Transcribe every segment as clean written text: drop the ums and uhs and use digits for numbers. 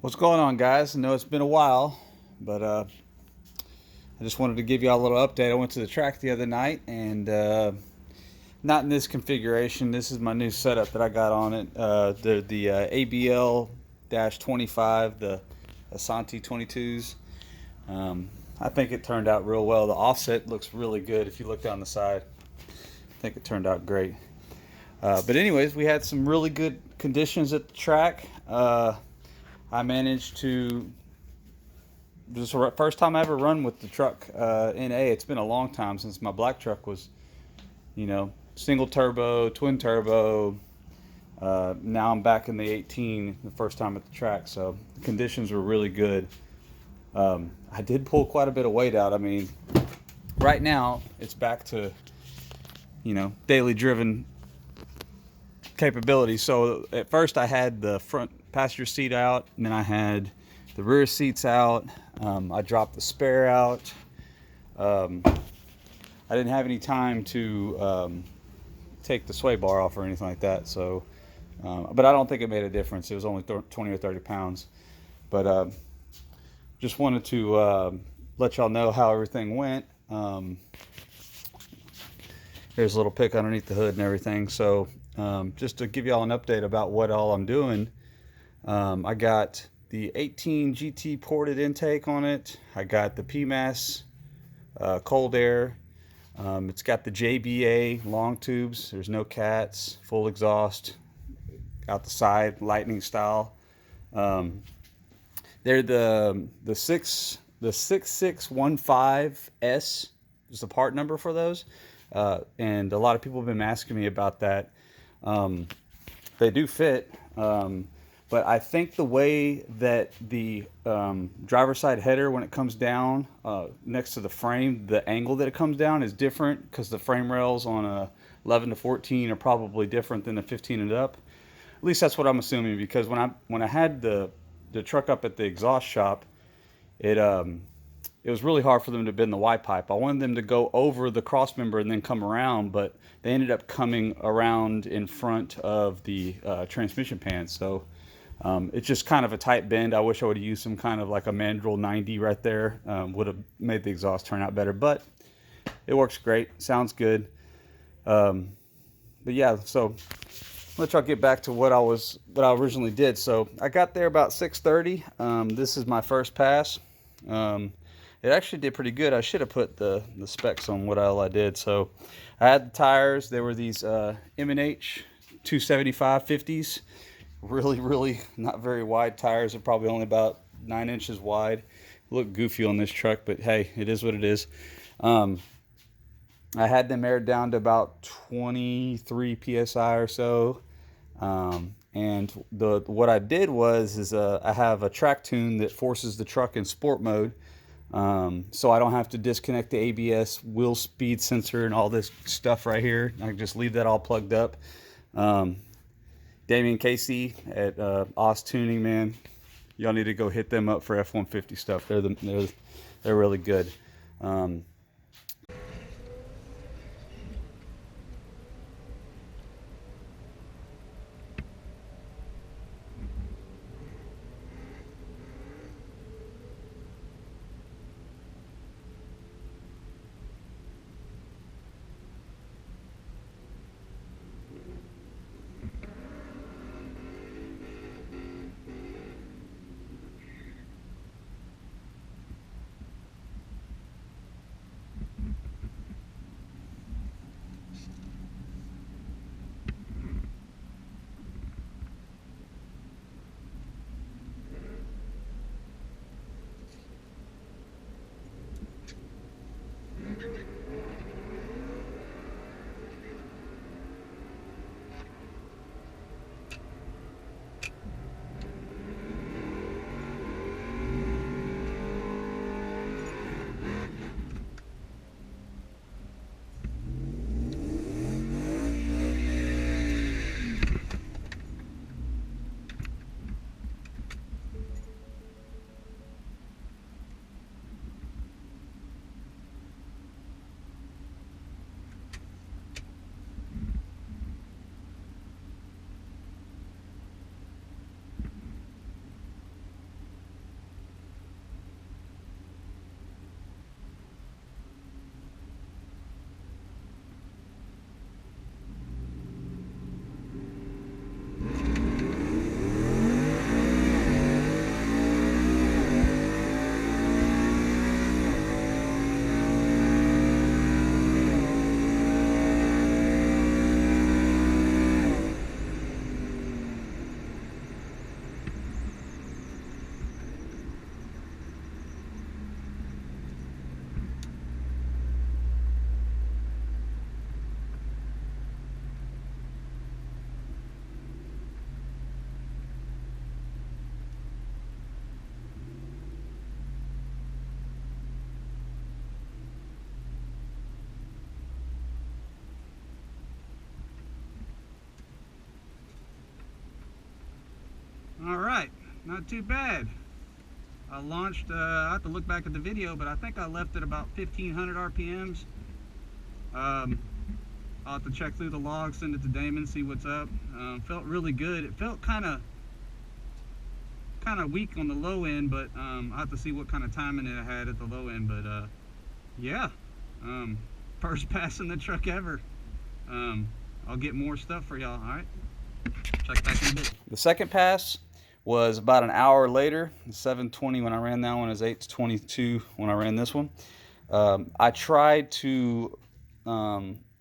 What's going on, guys? I know it's been a while, but I just wanted to give you all a little update. I went to the track the other night, and not in this configuration. This is my new setup that I got on it. The ABL-25, the Asante 22s. I think it turned out real well. The offset looks really good if you look down the side. I think it turned out great. But anyways, we had some really good conditions at the track. I managed to, this is the first time I ever run with the truck NA. It's been a long time since my black truck was, single turbo, twin turbo. Now I'm back in the 18, the first time at the track, so the conditions were really good. I did pull quite a bit of weight out. I mean, right now it's back to, daily driven capability. So at first I had the front passenger seat out, and then I had the rear seats out. I dropped the spare out. I didn't have any time to take the sway bar off or anything like that, so but I don't think it made a difference. It was only 20 or 30 pounds, but just wanted to let y'all know how everything went. There's a little pic underneath the hood and everything. So just to give y'all an update about what all I'm doing, I got the 18 GT ported intake on it. I got the PMAS cold air. It's got the JBA long tubes. There's no cats. Full exhaust out the side, lightning style. They're the 6615S is the part number for those. And a lot of people have been asking me about that. They do fit, but I think the way that the driver's side header, when it comes down next to the frame, the angle that it comes down is different, because the frame rails on a 11 to 14 are probably different than the 15 and up. At least that's what I'm assuming, because when I had the truck up at the exhaust shop, it was really hard for them to bend the Y pipe. I wanted them to go over the cross member and then come around, but they ended up coming around in front of the transmission pan. So it's just kind of a tight bend. I wish I would have used some kind of like a mandrel 90 right there. Would have made the exhaust turn out better, but it works great. Sounds good. But yeah, so let y'all get back to what I originally did. So I got there about 6:30. This is my first pass. It actually did pretty good. I should have put the specs on what all I did. So I had the tires. They were these M&H 275 50s. Really not very wide tires. They're probably only about 9 inches wide. Look goofy on this truck, but hey, it is what it is. I had them aired down to about 23 psi or so. And what I did was I have a track tune that forces the truck in sport mode. So I don't have to disconnect the ABS wheel speed sensor and all this stuff right here. I can just leave that all plugged up. Damian Casey at Oz Tuning, man, y'all need to go hit them up for F-150 stuff. They're really good. not too bad. I launched, I have to look back at the video, but I think I left at about 1500 RPMs. I'll have to check through the logs, send it to Damon, see what's up. Felt really good. It felt kind of weak on the low end, but I'll have to see what kind of timing it had at the low end. But yeah, first pass in the truck ever. I'll get more stuff for y'all. All right, check back in a bit. The second pass was about an hour later, 7:20 when I ran that one. It was 8:22 when I ran this one. I tried to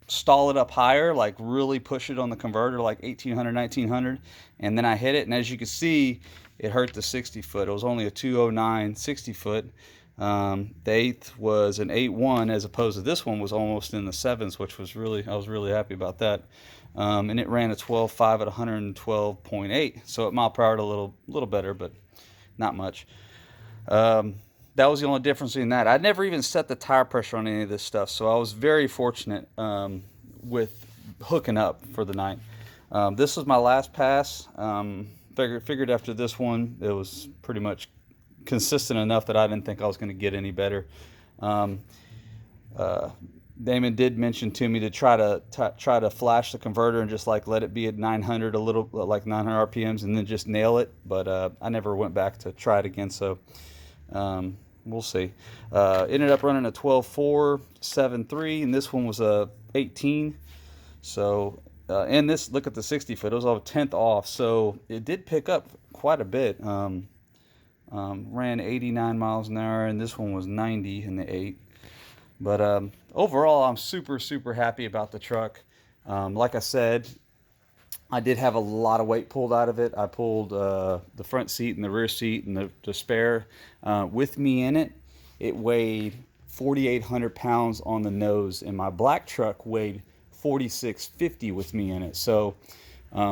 stall it up higher, like really push it on the converter, like 1800, 1900, and then I hit it, and as you can see, it hurt the 60 foot. It was only a 209 60 foot. The 8th was an 8.1 as opposed to this one was almost in the 7s, which was really, I was really happy about that. And it ran a 12.5 at 112.8, so at mile per hour a little better, but not much. That was the only difference in that. I never even set the tire pressure on any of this stuff, so I was very fortunate with hooking up for the night. This was my last pass. Figured after this one it was pretty much consistent enough that I didn't think I was going to get any better. Damon did mention to me to try to flash the converter and just like let it be at 900, a little like 900 RPMs, and then just nail it. But I never went back to try it again, so we'll see. Ended up running a 12.4 7.3, and this one was a 18. So and this, look at the 60 foot, it was all 10th off, so it did pick up quite a bit. Ran 89 miles an hour, and this one was 90 in the 8. But overall, I'm super happy about the truck. Like I said, I did have a lot of weight pulled out of it. I pulled the front seat and the rear seat and the spare with me in it. It weighed 4,800 pounds on the nose, and my black truck weighed 4,650 with me in it. So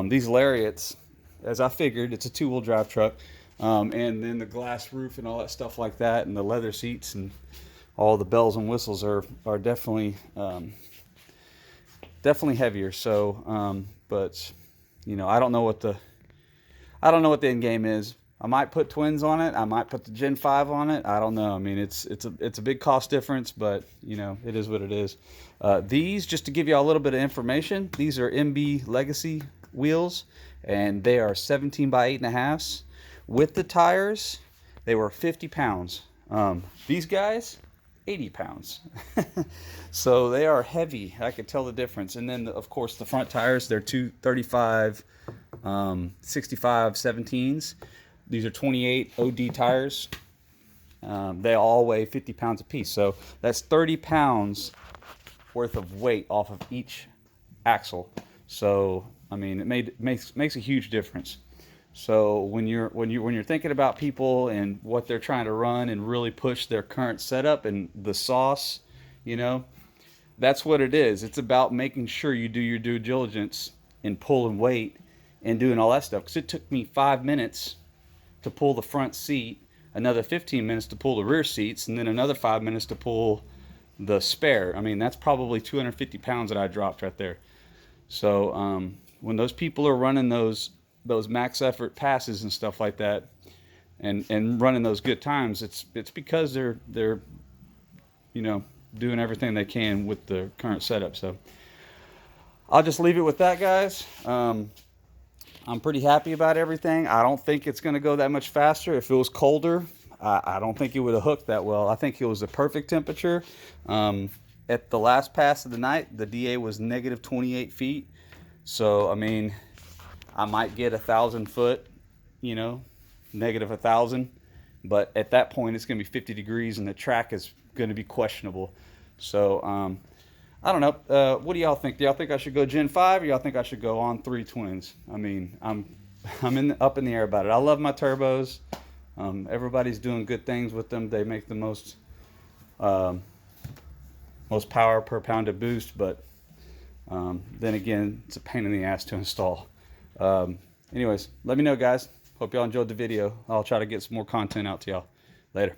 these Lariats, as I figured, it's a 2-wheel drive truck. And then the glass roof and all that stuff like that, and the leather seats and all the bells and whistles are definitely heavier. So, but you know, I don't know what the end game is. I might put twins on it. I might put the Gen 5 on it. I don't know. I mean, it's a big cost difference, but you know, it is what it is. These, just to give you a little bit of information, these are MB Legacy wheels, and they are 17 by 8.5. With the tires, they were 50 pounds. These guys, 80 pounds. So they are heavy. I could tell the difference. And then, of course, the front tires, they're 235, 65, 17s. These are 28 OD tires. They all weigh 50 pounds apiece. So that's 30 pounds worth of weight off of each axle. So, I mean, it makes a huge difference. So when you're thinking about people and what they're trying to run and really push their current setup and the sauce, you know, that's what it is. It's about making sure you do your due diligence in pulling weight and doing all that stuff. Because it took me 5 minutes to pull the front seat, another 15 minutes to pull the rear seats, and then another 5 minutes to pull the spare. I mean, that's probably 250 pounds that I dropped right there. So when those people are running those max effort passes and stuff like that, and running those good times, it's because they're you know, doing everything they can with the current setup. So I'll just leave it with that, guys. I'm pretty happy about everything. I don't think it's going to go that much faster. If it was colder, I don't think it would have hooked that well. I think it was the perfect temperature. At the last pass of the night, the DA was negative 28 feet. So, I mean, I might get 1,000 foot, you know, negative 1,000. But at that point, it's going to be 50 degrees and the track is going to be questionable. So, I don't know. What do y'all think? Do y'all think I should go Gen 5 or y'all think I should go On3 Twins? I mean, I'm up in the air about it. I love my turbos. Everybody's doing good things with them. They make the most power per pound of boost, but then again, it's a pain in the ass to install. Anyways, let me know, guys. Hope y'all enjoyed the video. I'll try to get some more content out to y'all later.